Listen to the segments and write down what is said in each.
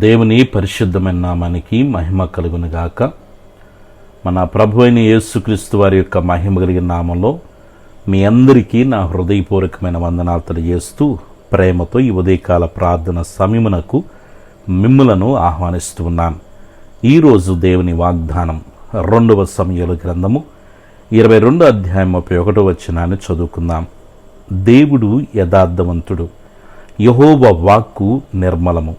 దేవుని పరిశుద్ధమైన నామానికి మహిమ కలుగునుగాక. మన ప్రభు అయిన యేసుక్రీస్తు వారి యొక్క మహిమ కలిగిన నామంలో మీ అందరికీ నా హృదయపూర్వకమైన వందనాలు తెలియజేస్తూ ప్రేమతో ఈ ఉదయకాల ప్రార్థన సమయమునకు మిమ్ములను ఆహ్వానిస్తూ ఉన్నాను. ఈరోజు దేవుని వాగ్దానం 2వ సమూయేలు గ్రంథము 22 అధ్యాయం 31 వచనాన్ని చదువుకుందాం. దేవుడు యథార్థవంతుడు, యెహోవా వాక్కు నిర్మలము,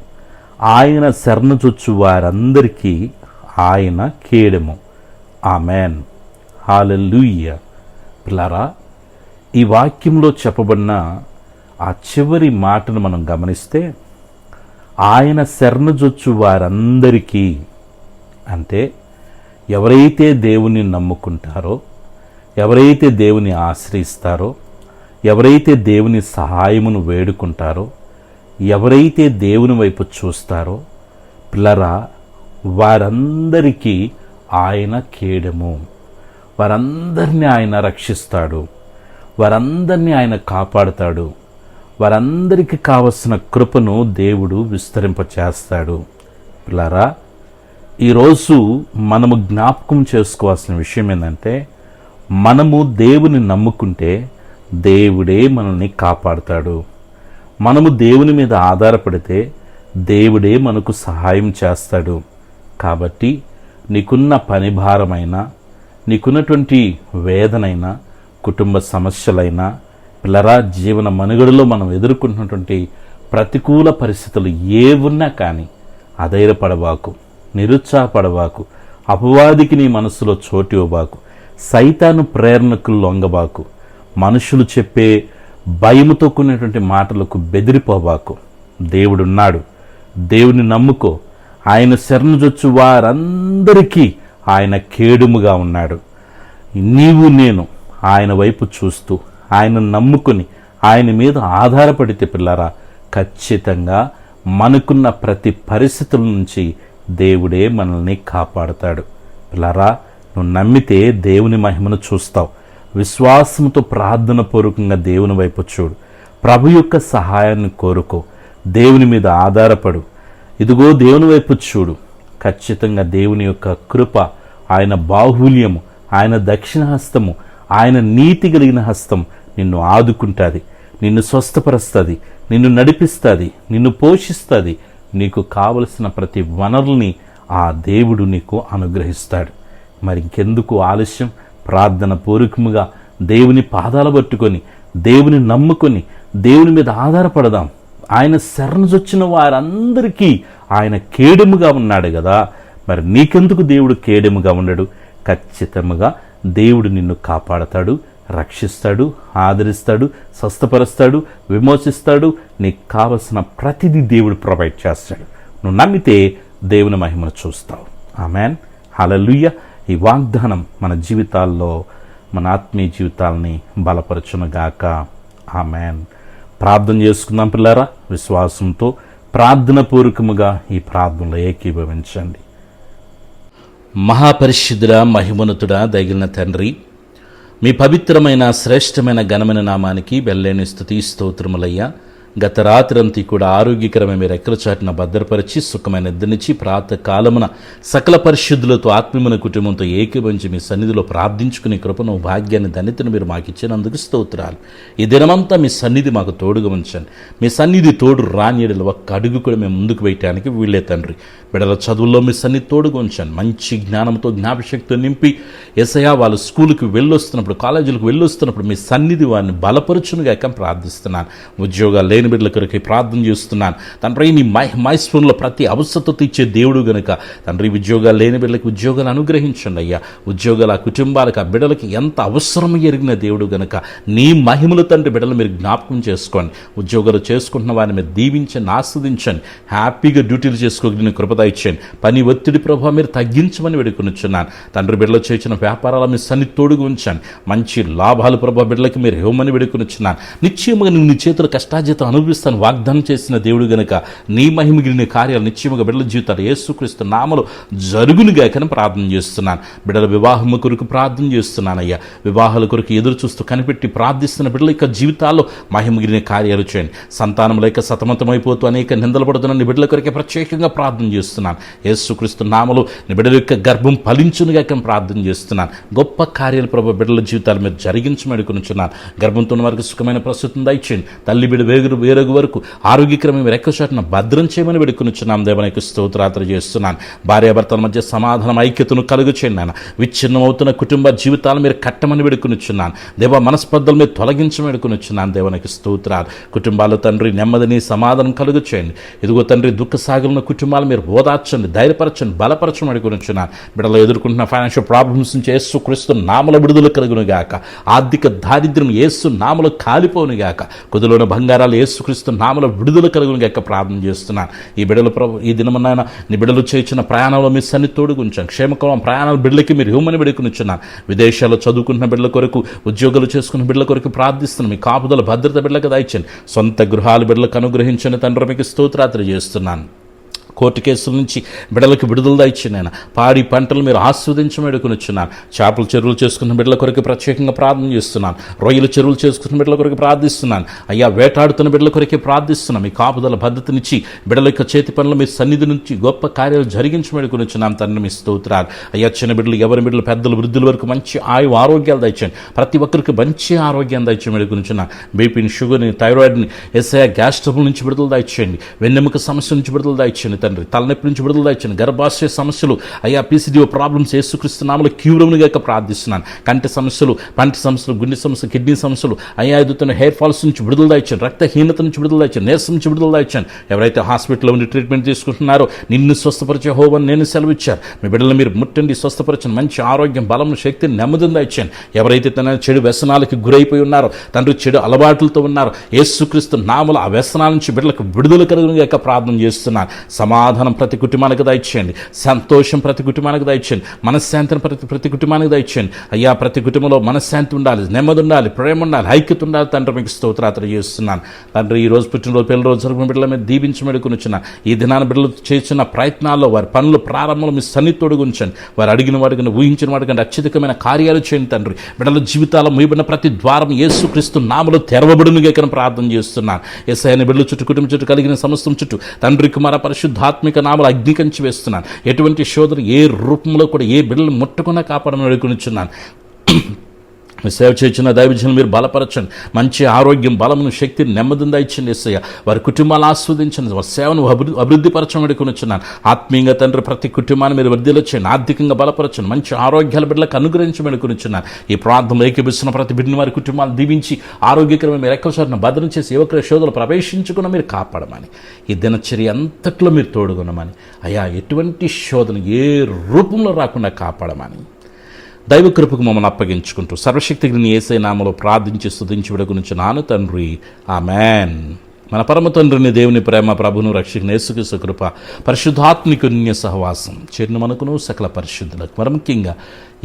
ఆయన శరణుజొచ్చు వారందరికీ ఆయన కేడెము. ఆమెన్, హల్లెలూయా. పిల్లారా, ఈ వాక్యంలో చెప్పబడిన ఆ చివరి మాటను మనం గమనిస్తే, ఆయన శరణుజొచ్చు వారందరికీ అంటే ఎవరైతే దేవుని నమ్ముకుంటారో, ఎవరైతే దేవుని ఆశ్రయిస్తారో, ఎవరైతే దేవుని సహాయమును వేడుకుంటారో, ఎవరైతే దేవుని వైపు చూస్తారో పిల్లరా, వారందరికీ ఆయన కేడెము. వారందరినీ ఆయన రక్షిస్తాడు, వారందరినీ ఆయన కాపాడుతాడు, వారందరికీ కావలసిన కృపను దేవుడు విస్తరింపచేస్తాడు. పిల్లరా, ఈరోజు మనము జ్ఞాపకం చేసుకోవాల్సిన విషయం ఏంటంటే, మనము దేవుని నమ్ముకుంటే దేవుడే మనల్ని కాపాడుతాడు. మనము దేవుని మీద ఆధారపడితే దేవుడే మనకు సహాయం చేస్తాడు. కాబట్టి నీకున్న పని భారమైనా, నీకున్నటువంటి వేదనైనా, కుటుంబ సమస్యలైనా, పిల్లరా, జీవన మనుగడలో మనం ఎదుర్కొంటున్నటువంటి ప్రతికూల పరిస్థితులు ఏవున్నా కానీ అధైర్యపడబాకు, నిరుత్సాహపడబాకు, అపవాదికి నీ మనసులో చోటు ఇవ్వబాకు, సైతాను ప్రేరణకు లొంగబాకు, మనుషులు చెప్పే భయముతో కూడినటువంటి మాటలకు బెదిరిపోబాకు. దేవుడున్నాడు, దేవుని నమ్ముకో. ఆయన శరణుజొచ్చు వారందరికీ ఆయన కేడుముగా ఉన్నాడు. నీవు నేను ఆయన వైపు చూస్తూ ఆయన నమ్ముకుని ఆయన మీద ఆధారపడితే పిల్లరా, ఖచ్చితంగా మనకున్న ప్రతి పరిస్థితుల నుంచి దేవుడే మనల్ని కాపాడుతాడు. పిల్లరా, నువ్వు నమ్మితే దేవుని మహిమను చూస్తావు. విశ్వాసంతో ప్రార్థన పూర్వకంగా దేవుని వైపు చూడు. ప్రభు యొక్క సహాయాన్ని కోరుకో. దేవుని మీద ఆధారపడు. ఇదిగో దేవుని వైపు చూడు. ఖచ్చితంగా దేవుని యొక్క కృప, ఆయన బాహుల్యము, ఆయన దక్షిణ హస్తము, ఆయన నీతి కలిగిన హస్తం నిన్ను ఆదుకుంటుంది, నిన్ను స్వస్థపరుస్తుంది, నిన్ను నడిపిస్తుంది, నిన్ను పోషిస్తుంది. నీకు కావలసిన ప్రతి వనరుల్ని ఆ దేవుడు నీకు అనుగ్రహిస్తాడు. మరి ఇంకెందుకు ఆలస్యం? ప్రార్థన పూర్వకముగా దేవుని పాదాలు పట్టుకొని, దేవుని నమ్ముకొని, దేవుని మీద ఆధారపడదాం. ఆయన శరణుజొచ్చిన వారందరికీ ఆయన కేడెముగా ఉన్నాడు కదా. మరి నీకెందుకు దేవుడు కేడెముగా ఉండడు? ఖచ్చితంగా దేవుడు నిన్ను కాపాడతాడు, రక్షిస్తాడు, ఆదరిస్తాడు, స్వస్థపరుస్తాడు, విమోచిస్తాడు. నీకు కావలసిన ప్రతిదీ దేవుడు ప్రొవైడ్ చేస్తాడు. నువ్వు నమ్మితే దేవుని మహిమను చూస్తావు. ఆమెన్, హల్లెలూయా. ఈ వాగ్దానం మన జీవితాల్లో, మన ఆత్మీయ జీవితాలని బలపరచునుగాక. ఆమెన్. ప్రార్థన చేసుకుందాం పిల్లారా. విశ్వాసంతో ప్రార్థన పూర్వకముగా ఈ ప్రార్థనలో ఏకీభవించండి. మహాపరిశుద్ధుడా, మహిమోన్నతుడా, దయగలిగిన తండ్రి, మీ పవిత్రమైన శ్రేష్టమైన ఘనమైన నామానికి వెల్లేని స్తుతి స్తోత్రములయ్యా. గత రాత్రంతా కూడా ఆరోగ్యకరమైన మీరు రెక్కల చాటున భద్రపరిచి సుఖమైన నిద్రనిచ్చి ప్రాతకాలమున సకల పరిశుద్ధులతో ఆత్మీయమైన కుటుంబంతో ఏకీభవించి మీ సన్నిధిలో ప్రార్థించుకునే కృపను, భాగ్యాన్ని, ధన్యతను మీరు మాకు ఇచ్చినందుకు స్తోత్రాలు. ఈ దినమంతా మీ సన్నిధి మాకు తోడుగా ఉంచండి. మీ సన్నిధి తోడు రానియడలు ఒక్క అడుగు కూడా మేము ముందుకు వేయటానికి వీళ్ళే తండ్రి. బిడ్డల చదువుల్లో మీ సన్నిధి తోడుగా ఉంచండి. మంచి జ్ఞానంతో, జ్ఞాపశక్తితో నింపి యేసయ్యా వాళ్ళు స్కూల్కి వెళ్ళొస్తున్నప్పుడు, కాలేజీలకు వెళ్ళొస్తున్నప్పుడు మీ సన్నిధి వారిని బలపరచునుగాక ప్రార్థిస్తున్నాను. ఉద్యోగాలు లేని బిడ్డల కొరకు ప్రార్థన చేస్తున్నాను తండ్రి. నీ మైస్ఫూన్లో ప్రతి అవసరత ఇచ్చే దేవుడు గనుక తండ్రి, ఉద్యోగాలు లేని బిడ్డలకు ఉద్యోగాలు అనుగ్రహించండి అయ్యా. ఉద్యోగాల కుటుంబాలకు, ఆ బిడ్డలకి ఎంత అవసరం ఎరిగిన దేవుడు గనుక నీ మహిమలు తండ్రి బిడ్డలు మీరు జ్ఞాపకం చేసుకోండి. ఉద్యోగాలు చేసుకుంటున్న వారిని మీరు దీవించండి, ఆస్వాదించండి. హ్యాపీగా డ్యూటీలు చేసుకోగలిగిన కృపద ఇచ్చేయండి. పని ఒత్తిడి ప్రభావ మీరు తగ్గించమని వేడుకొనిచున్నాను తండ్రి. బిడ్డలు చేసిన వ్యాపారాల మీ సన్ని తోడుగా ఉంచండి. మంచి లాభాలు ప్రభావ బిడ్డలకి మీరు ఇవ్వమని వేడుకొనిచున్నాను. నిశ్చయముగా నీ చేతుల కష్టాజీతం అనుభవిస్తాను వాగ్దానం చేసిన దేవుడు గనుక నీ మహిమగిలిన కార్యాలు నిశ్చయముగా బిడ్డల జీవితాలు యేసుక్రీస్తు నామములో జరుగునుగాకని ప్రార్థన చేస్తున్నాను. బిడ్డల వివాహము కొరకు ప్రార్థన చేస్తున్నానయ్యా. వివాహాల కొరకు ఎదురు చూస్తూ కనిపెట్టి ప్రార్థిస్తున్న బిడ్డల యొక్క జీవితాల్లో మహిమగిలిన కార్యాలు చేయండి. సంతానం లేక సతమతమైపోతూ అనేక నిందలు పడుతున్న నీ బిడ్డల కొరకే ప్రత్యేకంగా ప్రార్థన చేస్తున్నాను. యేసుక్రీస్తు నామములో నీ బిడ్డల యొక్క గర్భం ఫలించునుగాక ప్రార్థన చేస్తున్నాను. గొప్ప కార్యాలు ప్రభు బిడ్డల జీవితాలు మీరు జరిగించమడుకునుచున్నాను. గర్భంతో ఉన్న వారికి సుఖమైన ప్రస్తుతం దయచేయండి. తల్లి బిడ్డ వేరగు వరకు ఆరోగ్యక్రమం రెక్కచాటున భద్రం చేయమని వేడుకొనుచున్నాం. దేవునికి స్తోత్రాత్ర చేస్తున్నాను. భార్యాభర్తల మధ్య సమాధానం ఐక్యతను కలుగు చేయండి నాయన. విచ్ఛిన్నమవుతున్న కుటుంబ జీవితాలు మీరు కట్టమని వేడుకొనుచున్నాను. దేవ మనస్పర్ధలు మీరు తొలగించమని వేడుకొనుచున్నాను. దేవునికి స్తోత్రాలు. కుటుంబాలు తండ్రి నెమ్మదిని సమాధానం కలుగు చేయండి. ఇదిగో తండ్రి దుఃఖ సాగులున్న కుటుంబాలు మీరు ఓదార్చండి, ధైర్యపరచండి, బలపరచమని వేడుకొనుచున్నాను. బిడ్డలు ఎదుర్కొంటున్న ఫైనాన్షియల్ ప్రాబ్లమ్స్ నుంచి యేసుక్రీస్తు నామములో విడుదల కలుగునుగాక. ఆర్థిక దారిద్ర్యం యేసు నామములో కాలిపోనుగాక. కుదులోని బంగారాలు యేసుక్రీస్తు నామములో విడుదల కలుగునుగాక ప్రార్థన చేస్తున్నాను. ఈ బిడ్డలు ప్రభు ఈ దినమున నీ బిడ్డలు చేసిన ప్రయాణంలో మీ సన్ని తోడుగుంచాను. క్షేమకరం ప్రయాణాలు బిడ్డలకి మీరు ఇవ్వమని వేడుకొనుచున్నాను. విదేశాల్లో చదువుకుంటున్న బిడ్డల కొరకు, ఉద్యోగాలు చేసుకున్న బిడ్డల కొరకు ప్రార్థిస్తున్నాను. మీ కాపుదల భద్రత బిడ్డలకు దయచండి. సొంత గృహాలు బిడ్డలకు అనుగ్రహించని తండ్రి మీకు స్తోత్రాత్ర చేస్తున్నాను. కోర్టు కేసుల నుంచి బిడ్డలకు విడుదల ఇచ్చిన ఆయన పాడి పంటలు మీరు ఆస్వాదించమని వేడుకొనుచున్నాను. చేపలు చెరువులు చేసుకున్న బిడ్డల కొరకు ప్రత్యేకంగా ప్రార్థన చేస్తున్నాను. రొయ్యలు చెరువులు చేసుకున్న బిడ్డల కొరకు ప్రార్థిస్తున్నాను. అయ్యా వేటాడుతున్న బిడ్డల కొరకే ప్రార్థిస్తున్నాను. మీ కాపుదల భద్రతనిచ్చి బిడ్డల యొక్క చేతి పనులు మీ సన్నిధి నుంచి గొప్ప కార్యాలు జరిగించమని వేడుకొనుచున్నాను. తండ్రి మీ స్తోత్రాలు. అయ్యా చిన్న బిడ్డలు, ఎవరి బిడ్డలు, పెద్దలు, వృద్ధుల వరకు మంచి ఆరోగ్యాలు దయచండి. ప్రతి ఒక్కరికి మంచి ఆరోగ్యాన్ని దయచేయమని వేడుకొనుచున్నాను. బీపీని, షుగర్ని, థైరాయిడ్ని, గ్యాస్ ట్రబుల్ నుంచి విడుదల దయచేయండి. వెన్నెముక సమస్య నుంచి విడుదల దయచేయండి తండ్రి. తలనొప్పి నుంచి విడుదల ఇచ్చాను. గర్భాశయ సమస్యలు, అయ్యా పీసీడీఓ ప్రాబ్లమ్స్ యేసుక్రీస్తు నామములో క్యూరమునిగాక ప్రార్థిస్తున్నాను. కంటి సమస్యలు, పంటి సమస్యలు, గుండె సమస్యలు, కిడ్నీ సమస్యలు, అయ్యా ఎదుగుతున్న హెయిర్ ఫాల్స్ నుంచి విడుదల ఇచ్చాను. రక్తహీనత నుంచి విడుదల ఇచ్చాను. నీరసం నుంచి విడుదల ఇచ్చాను. ఎవరైతే హాస్పిటల్లో ఉండి ట్రీట్మెంట్ తీసుకుంటున్నారో నిన్ను స్వస్థపరిచే యెహోవాను నేను సెలవిచ్చాను. మీ బిడ్డలు మీరు ముట్టండి, స్వస్థపరచండి. మంచి ఆరోగ్యం, బలం, శక్తిని, నెమ్మదిని ఇచ్చాను. ఎవరైతే తన చెడు వ్యసనాలకి గురైపోయి ఉన్నారో, తండ్రి చెడు అలవాట్లతో ఉన్నారో, యేసుక్రీస్తు నామములో ఆ వ్యసనాల నుంచి బిడ్డలకు విడుదల కలుగునుగాక ప్రార్థన చేస్తున్నాను. సమాధానం ప్రతి కుటుంబానికి దయచేయండి. సంతోషం ప్రతి కుటుంబానికి దయచేయండి. మనశ్శాంతిని ప్రతి కుటుంబానికి దయచేయండి. అయ్యా ప్రతి కుటుంబంలో మనశ్శాంతి ఉండాలి, నెమ్మది ఉండాలి, ప్రేమ ఉండాలి, ఐక్యత ఉండాలి. తండ్రి మీకు స్తోత్రాత్ర చేస్తున్నాను. తండ్రి ఈ రోజు పుట్టినరోజు, పెళ్లి రోజు జరుగుతున్న బిడ్డల మీద దీవించి వేడుకొనుచున్నాను. ఈ దినాన బిడ్డలు చేసిన ప్రయత్నాల్లో, వారి పనులు ప్రారంభంలో మీ సన్నిధి తోడుగుంచండి. వారు అడిగిన వాడికన్నా, ఊహించిన వాడికన్నా అత్యధికమైన కార్యాలు చేయండి తండ్రి. బిడ్డల జీవితాల్లో మూయబడిన ప్రతి ద్వారం యేసుక్రీస్తు నామములో తెరవబడునుగాక ప్రార్థన చేస్తున్నాను. యేసయ్య బిడ్డల చుట్టూ, కుటుంబం చుట్టూ, కలిగిన సమస్తం చుట్టూ తండ్రి, కుమార, పరిశుద్ధాత్మిక నామములో అగ్ని కంచి వేస్తున్నాను. ఎటువంటి శోధన ఏ రూపంలో కూడా ఏ బిడ్డలు ముట్టకుండా కాపాడమని వేడుకొనుచున్నాను. సేవ చేసిన దైవజనులు మీరు బలపరచండి. మంచి ఆరోగ్యం, బలమును, శక్తిని, నెమ్మదిని దయచండి యేసయ్య. వారి కుటుంబాలు ఆస్వాదించండి. వారి సేవను అభివృద్ధిపరచమని వేడుకొనుచున్నాను. ఆత్మీయంగా తండ్రి ప్రతి కుటుంబాన్ని మీరు వృద్ధిలో చేయండి. ఆర్థికంగా బలపరచండి. మంచి ఆరోగ్యాల బిడ్డలకు అనుగ్రహించమని వేడుకొనుచున్నాను. ఈ ప్రాంతంలో ఏకీపిస్తున్న ప్రతి బిడ్డని వారి కుటుంబాలు దీవించి ఆరోగ్యకరమైన మీరు ఎక్కువసారిని భద్రం చేసి యువకుల శోధనలు ప్రవేశించుకున్న మీరు కాపాడమని, ఈ దినచర్య అంతట్లో మీరు తోడుగునమని, అయ్యా ఎటువంటి శోధన ఏ రూపంలో రాకుండా కాపాడమని దైవ కృపకు మమ్మల్ని అప్పగించుకుంటూ సర్వశక్తిని యేసయ్య నామములో ప్రార్థించి స్తుతించి వేడుకొనుచున్నాను తండ్రి. ఆమేన్. మన పరమ తండ్రిని, దేవుని ప్రేమ, ప్రభును రక్షకుని యేసుక్రీస్తు కృప, పరిశుద్ధాత్మికుని సహవాసం చేరిన మనకును సకల పరిశుద్ధులకు, మరి ముఖ్యంగా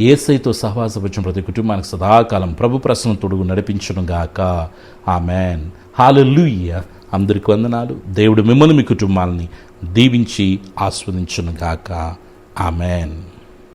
యేసయ్యతో సహవాసం వచ్చిన ప్రతి కుటుంబానికి సదాకాలం ప్రభు ప్రసన్న తోడుగు నడిపించును గాక. ఆమేన్. హల్లెలూయా. అందరికి వందనాలు. దేవుడు మిమ్మల్ని, మీ కుటుంబాలని దీవించి ఆస్వాదించును గాక. ఆమేన్.